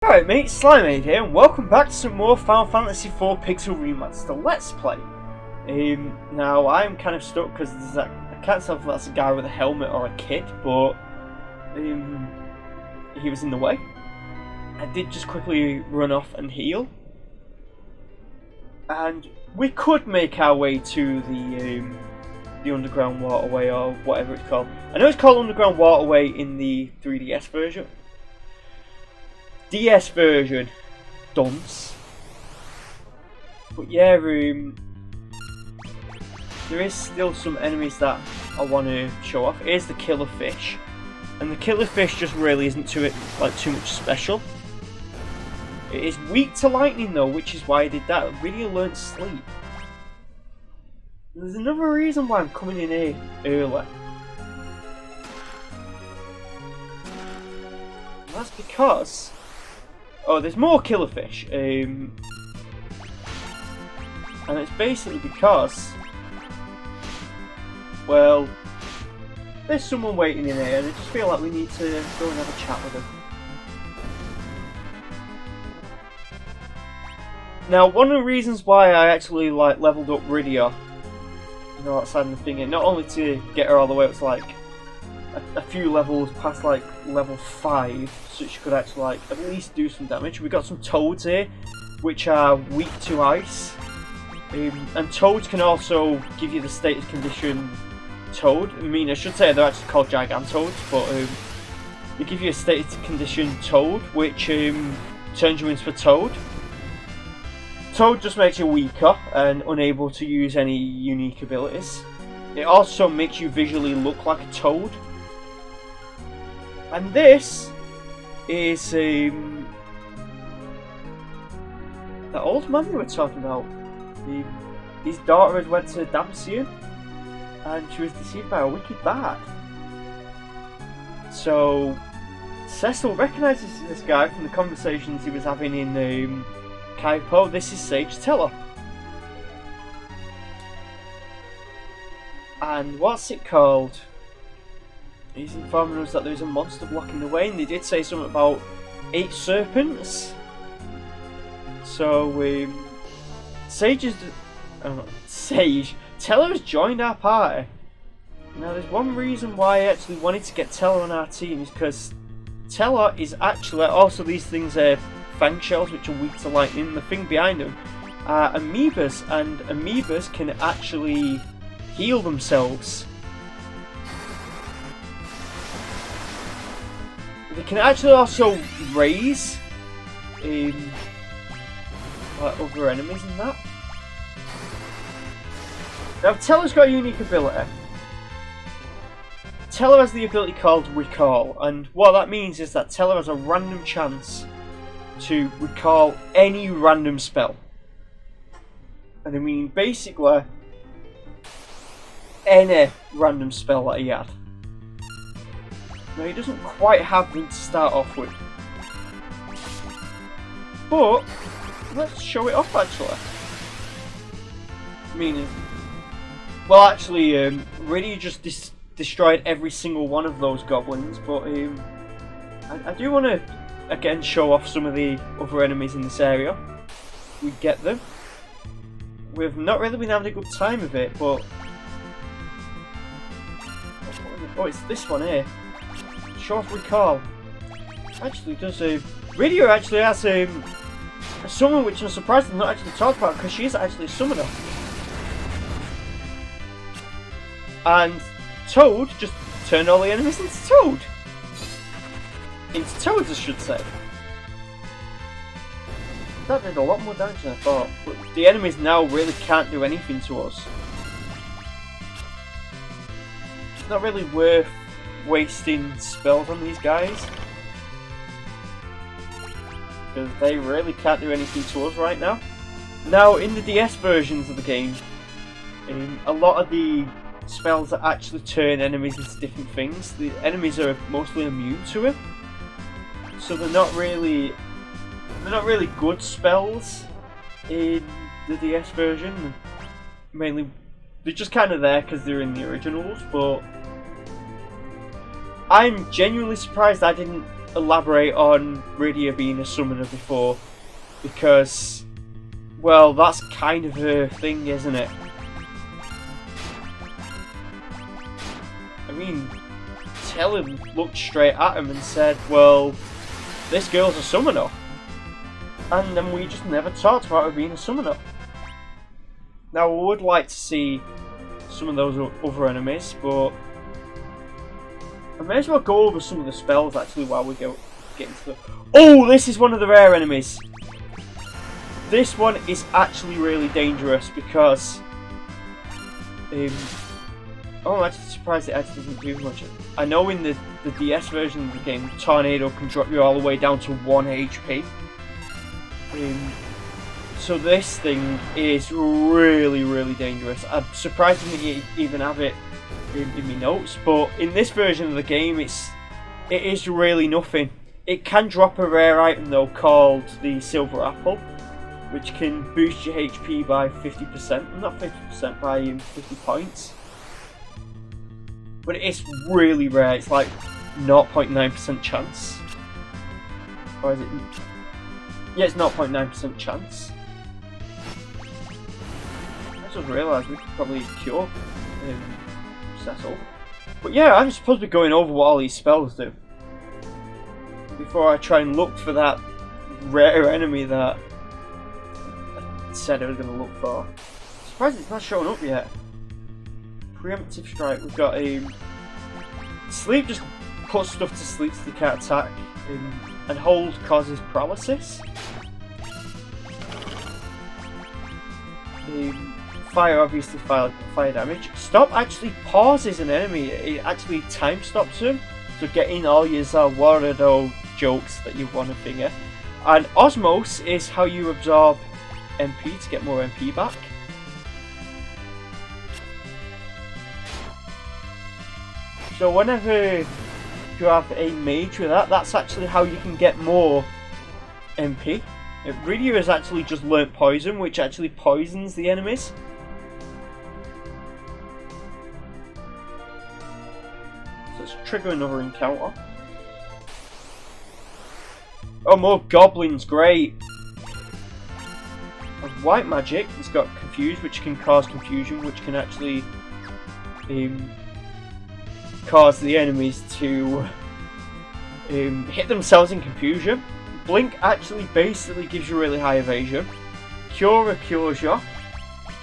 Alright mate, Slimeade here, and welcome back to some more Final Fantasy IV Pixel Remaster Let's Play. Now I'm kind of stuck because I can't tell if that's a guy with a helmet or a kid, but he was in the way. I did just quickly run off and heal. And we could make our way to the underground waterway, or whatever it's called. I know it's called underground waterway in the 3DS version. DS version, dunce. But yeah, there is still some enemies that I want to show off. Here's the killer fish, and the killer fish just really isn't too much special. It is weak to lightning though, which is why I did that. I really learned sleep. There's another reason why I'm coming in here early. And that's because there's more killerfish, and it's basically because, well, there's someone waiting in here, and I just feel like we need to go and have a chat with them. Now, one of the reasons why I actually leveled up Rydia, outside of the thing, not only to get her all the way up to a few levels past level 5, so she could actually at least do some damage. We got some toads here, which are weak to ice, and toads can also give you the status condition toad. I should say they're actually called gigantoads, but they give you a status condition toad, which turns you into a toad. Toad just makes you weaker and unable to use any unique abilities. It also makes you visually look like a toad. And this is the old man we were talking about. His daughter had went to Damsian, and she was deceived by a wicked bard. So Cecil recognises this guy from the conversations he was having in Kaipo. This is Sage Teller. And what's it called? He's informing us that there's a monster blocking the way, and they did say something about 8 serpents. So, Sage Teller has joined our party. Now, there's one reason why I actually wanted to get Teller on our team, is because Teller is actually, also these things are fang shells which are weak to lightning. The thing behind them are amoebas, and amoebas can actually heal themselves. They can actually also raise other enemies and that. Now Teller's got a unique ability. Teller has the ability called Recall, and what that means is that Teller has a random chance to recall any random spell. And I mean basically any random spell that he had. Now he doesn't quite have them to start off with, but let's show it off actually. Really just destroyed every single one of those goblins, but I do want to again show off some of the other enemies in this area. We get them. We've not really been having a good time of it, but it's this one here. Short Recall. Actually does Rydia actually has a summon which I'm surprised I'm not actually talking about, because she is actually a summoner. And Toad just turned all the enemies into Toad. Into Toads, I should say. That did a lot more damage than I thought, but the enemies now really can't do anything to us. It's not really worth wasting spells on these guys, because they really can't do anything to us right now. Now, in the DS versions of the game, a lot of the spells that actually turn enemies into different things, the enemies are mostly immune to it, so they're not really good spells in the DS version. Mainly, they're just kind of there because they're in the originals, but I'm genuinely surprised I didn't elaborate on Rydia being a summoner before, because, well, that's kind of her thing, isn't it? I mean, Teller looked straight at him and said, well, this girl's a summoner. And then we just never talked about her being a summoner. Now, I would like to see some of those other enemies, but I may as well go over some of the spells actually while we get into the... Oh, this is one of the rare enemies. This one is actually really dangerous because... oh, I'm actually surprised it actually doesn't do much. I know in the DS version of the game, Tornado can drop you all the way down to 1 HP. So this thing is really, really dangerous. I'm surprised I didn't even have it in my notes, but in this version of the game, it is really nothing. It can drop a rare item though called the Silver Apple, which can boost your HP by 50%, not 50%, by 50 points. But it's really rare. It's like 0.9% chance, or is it? Yeah, it's 0.9% chance. I just realised we could probably cure Cecil. But yeah, I'm supposed to be going over what all these spells do before I try and look for that rare enemy that I said I was going to look for. I'm surprised it's not showing up yet. Preemptive strike. We've got a sleep. Just put stuff to sleep so they can't attack. And hold causes paralysis. Fire, obviously fire damage. Stop actually pauses an enemy. It actually time stops them. So get in all your Warudo jokes that you want to finger. And Osmos is how you absorb MP to get more MP back. So whenever you have a mage with that, that's actually how you can get more MP. Rydia has actually just learnt poison, which actually poisons the enemies. So let's trigger another encounter. Oh, more goblins, great! And white magic, it's got confuse, which can cause confusion, which can actually cause the enemies to hit themselves in confusion. Blink actually basically gives you really high evasion. Cura cures you.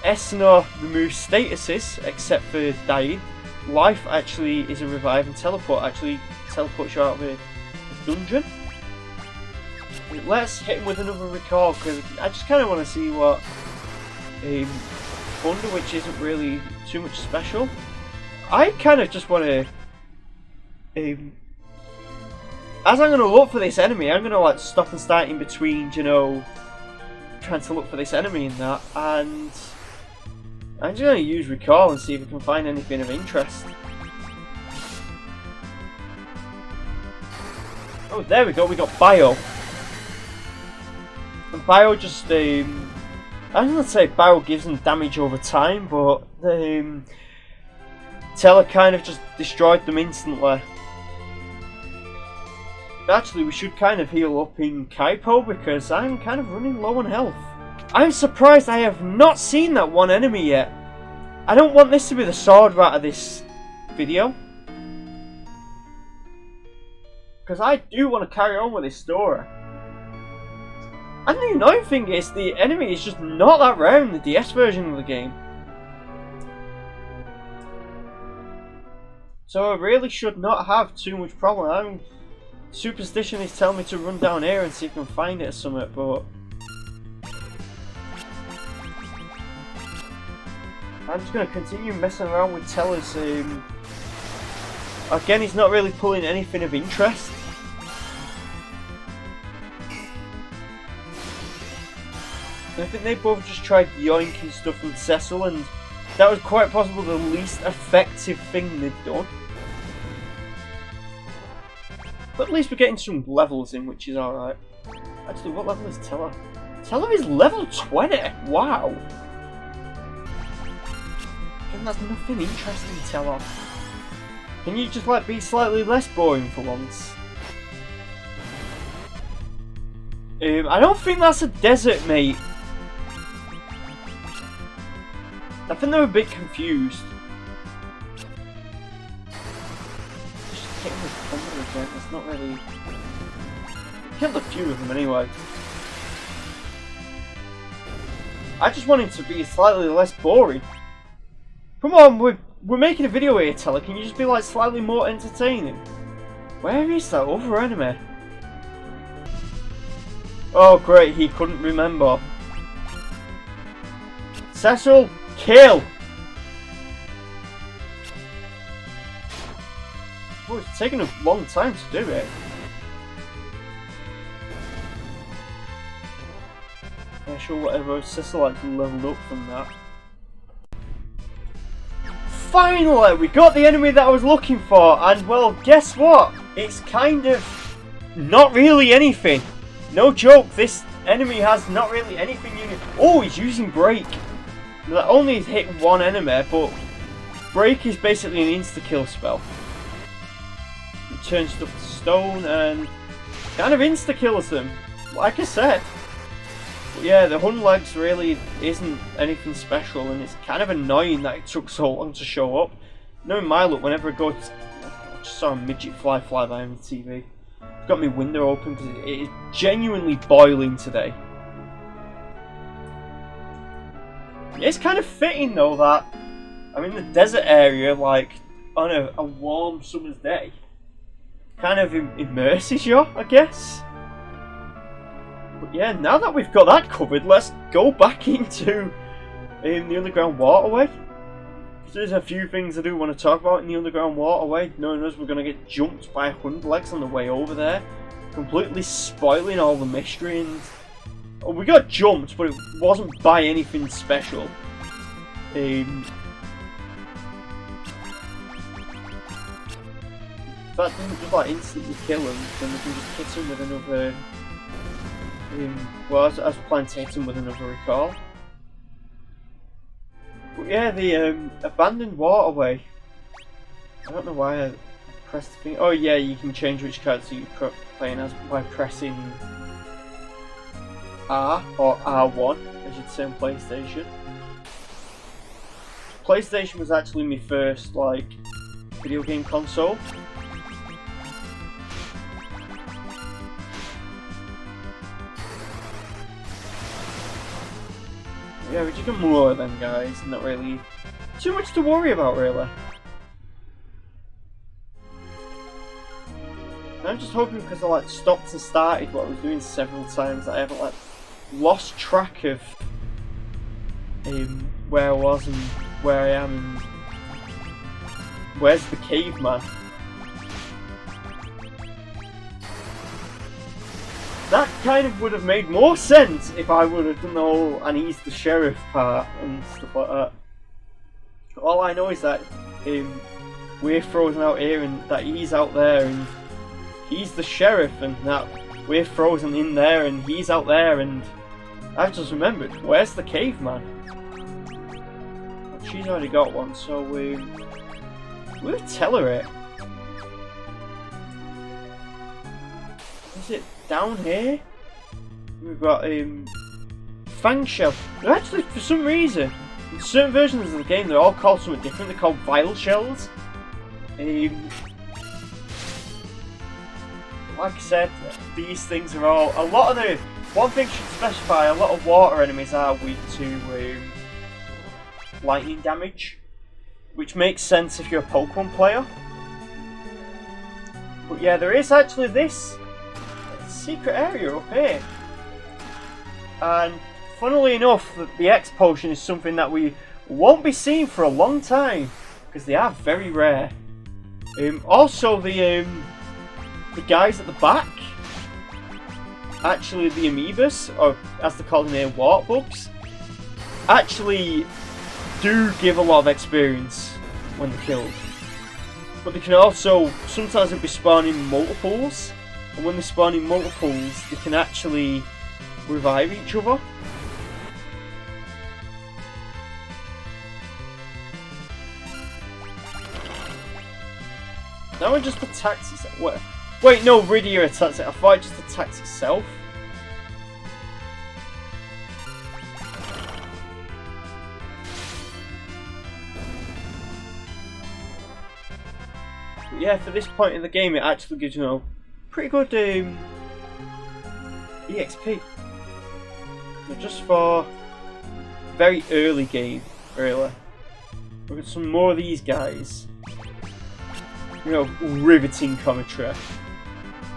Esna removes statuses except for dying. Life actually is a revive, and teleport actually teleports you out of a dungeon. Let's hit him with another recall because I just kind of want to see what Thunder, which isn't really too much special. I kind of just want to as I'm going to look for this enemy, I'm going to like stop and start in between, you know, trying to look for this enemy and that, and I'm just going to use recall and see if I can find anything of interest. Oh, there we go, we got Bio. And Bio just, I was going to say Bio gives them damage over time, but Teller kind of just destroyed them instantly. Actually, we should kind of heal up in Kaipo because I'm kind of running low on health. I'm surprised I have not seen that one enemy yet. I don't want this to be the sword rat of this video, because I do want to carry on with this story. And the annoying thing is, the enemy is just not that rare in the DS version of the game. So I really should not have too much problem. Superstition is telling me to run down here and see if I can find it or something, but I'm just going to continue messing around with Teller's. Again, he's not really pulling anything of interest. I think they both just tried yoinking stuff from Cecil, and that was quite possibly the least effective thing they've done. But at least we're getting some levels in, which is alright. Actually, what level is Teller? Teller is level 20! Wow! And there's nothing interesting, Teller. Can you just like be slightly less boring for once? I don't think that's a desert, mate. I think they're a bit confused. Just getting the thunder again, it's not really... Killed a few of them anyway. I just want it to be slightly less boring. Come on, we're making a video here, Teller. Can you just be like slightly more entertaining? Where is that other enemy? Oh great, he couldn't remember. Cecil, kill! Oh, it's taken a long time to do it. Yeah, sure, whatever. Cecil actually leveled up from that. Finally, we got the enemy that I was looking for, and well, guess what? It's kind of not really anything. No joke, this enemy has not really anything unique. Oh, he's using Break. That only hit one enemy, but Break is basically an insta-kill spell. It turns stuff to stone and kind of insta-kills them, like I said. But yeah, the Hun legs really isn't anything special, and it's kind of annoying that it took so long to show up. Knowing my luck, whenever I go to... I just saw a midget fly by on the TV. I've got my window open because it is genuinely boiling today. It's kind of fitting though that I'm in the desert area, like on a warm summer's day. Kind of immerses you, I guess. But yeah, now that we've got that covered, let's go back into the underground waterway. There's a few things I do want to talk about in the underground waterway. Knowing us, we're going to get jumped by Hundlegs on the way over there, completely spoiling all the mystery. And oh, we got jumped, but it wasn't by anything special. In fact, we can just like instantly kill him, then we can just hit him with another. Well, I was planning to hit him with another recall. But yeah, the abandoned waterway. I don't know why I pressed the thing. Oh yeah, you can change which character you're playing as by pressing R or R1, as you'd say on PlayStation. PlayStation was actually my first like video game console. Yeah, we're just gonna moor them guys, not really too much to worry about really. I'm just hoping because I like stopped and started what I was doing several times that I haven't like lost track of where I was and where I am and where's the caveman. That kind of would have made more sense if I would have done the whole and he's the sheriff part and stuff like that. All I know is that we're frozen out here and that he's out there and he's the sheriff and that we're frozen in there and he's out there and I've just remembered, where's the caveman? Well, she's already got one, so we'll tell her it. Is it down here? We've got Fang Shell. They're actually, for some reason, in certain versions of the game, they're all called something different. They're called Vile Shells. Like I said, these things are all... A lot of the... One thing should specify, a lot of water enemies are weak to lightning damage. Which makes sense if you're a Pokemon player. But yeah, there is actually this secret area up here. And funnily enough, the X potion is something that we won't be seeing for a long time. Because they are very rare. Also, the guys at the back, actually the amoebas, or as they're called in here, water bugs, actually do give a lot of experience when they're killed. But they can also, sometimes they'll be spawning multiples, and when they spawn in multiples, they can actually revive each other. That one just attacks itself. Wait, no, Rydia attacks it. I thought it just attacks itself. yeah, for this point in the game, it actually gives, you know, pretty good EXP. Just for very early game, really. We've got some more of these guys. You know, riveting commentary.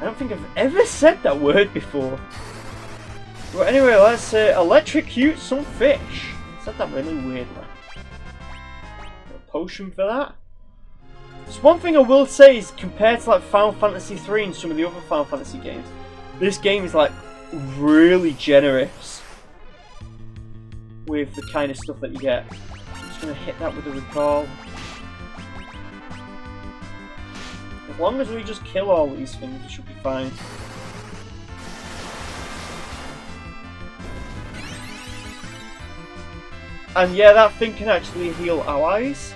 I don't think I've ever said that word before. But anyway, let's electrocute some fish. I said that really weirdly. A potion for that. Just one thing I will say is, compared to like Final Fantasy 3 and some of the other Final Fantasy games, this game is like really generous with the kind of stuff that you get. I'm just gonna hit that with a recall. As long as we just kill all these things, it should be fine. And yeah, that thing can actually heal allies.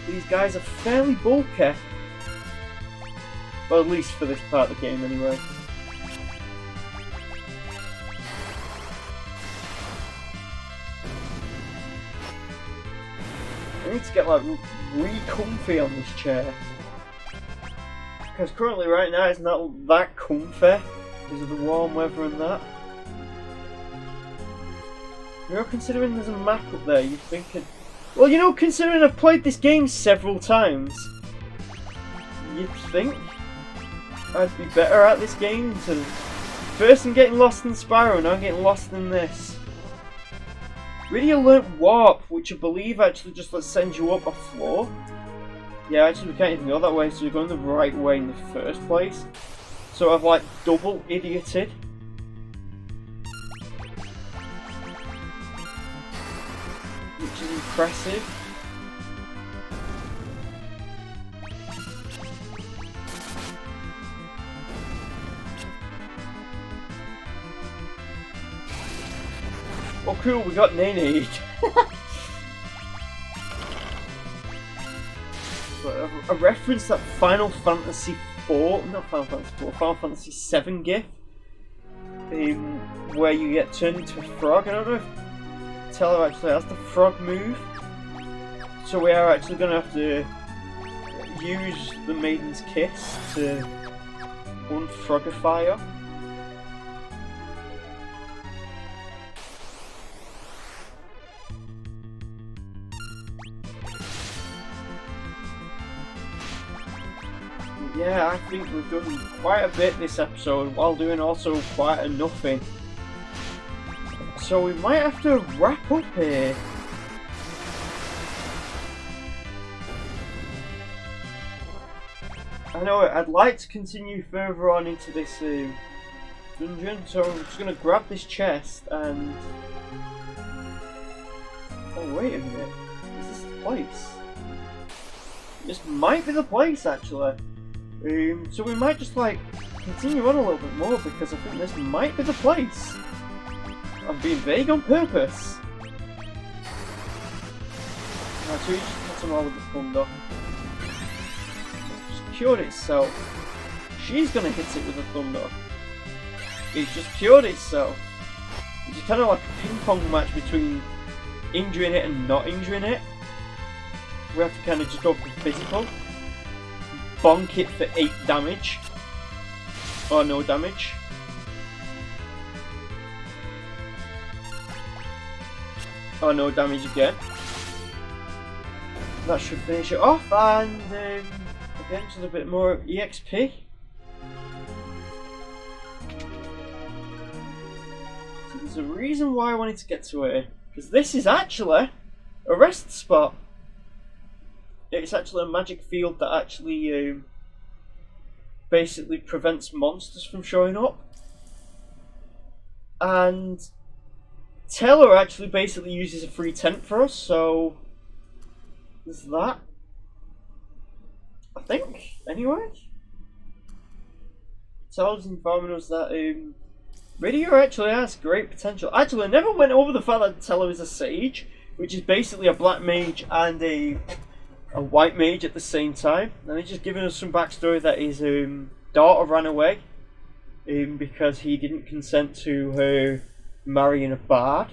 These guys are fairly bulky. Well, at least for this part of the game anyway. I need to get like really comfy on this chair. Because currently right now it's not that comfy because of the warm weather and that. You know, considering there's a map up there, you'd think it... Well, you know, considering I've played this game several times, you'd think I'd be better at this game. So first I'm getting lost in Spyro, now I'm getting lost in this. Really alert warp, which I believe actually just sends you up a floor. Yeah, actually we can't even go that way, so you're going the right way in the first place. So I've like double idioted. Which is impressive. Oh cool, we got Nene. I referenced that Final Fantasy 4, not Final Fantasy 4, Final Fantasy 7 gif, where you get turned into a frog. I don't know if Teller actually has the frog move, so we are actually going to have to use the Maiden's Kiss to unfrogify her. Yeah, I think we've done quite a bit this episode while doing also quite a nothing. So we might have to wrap up here. I know I'd like to continue further on into this dungeon, so I'm just going to grab this chest and... Oh wait a minute, is this the place? This might be the place actually. So we might just like continue on a little bit more because I think this might be the place. I'm being vague on purpose. Right, so we just hit them all with the thunder. Just cured itself. She's gonna hit it with the thunder. It just cured itself. It's kind of like a ping pong match between injuring it and not injuring it. We have to kind of just go for physical. Bonk it for 8 damage. Or no damage. Or no damage again. That should finish it off, and again just a bit more EXP. So there's a reason why I wanted to get to it, because this is actually a rest spot. It's actually a magic field that actually basically prevents monsters from showing up. And Taylor actually basically uses a free tent for us, so there's that. I think, anyway. Taylor's informing us that Radio actually has great potential. Actually, I never went over the fact that Taylor is a sage, which is basically a black mage and a white mage at the same time. And he's just giving us some backstory that his daughter ran away because he didn't consent to her marrying a bard.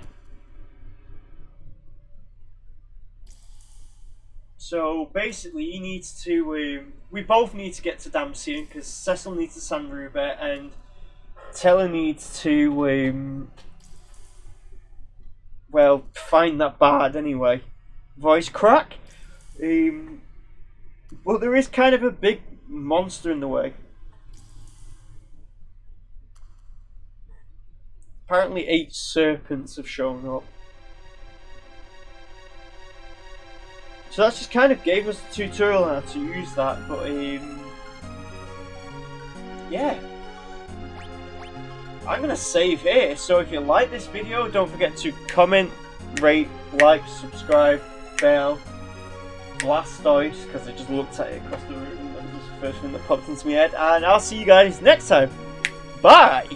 So basically, he needs to. We both need to get to Damsion because Cecil needs to San Ruber and Teller needs to. Well, find that bard anyway. Voice crack. But there is kind of a big monster in the way. Apparently 8 serpents have shown up. So that just kind of gave us the tutorial on how to use that, but yeah. I'm gonna save here, so if you like this video, don't forget to comment, rate, like, subscribe, bell, Blastoise, because I just looked at it across the room and that was the first thing that popped into my head, and I'll see you guys next time. Bye!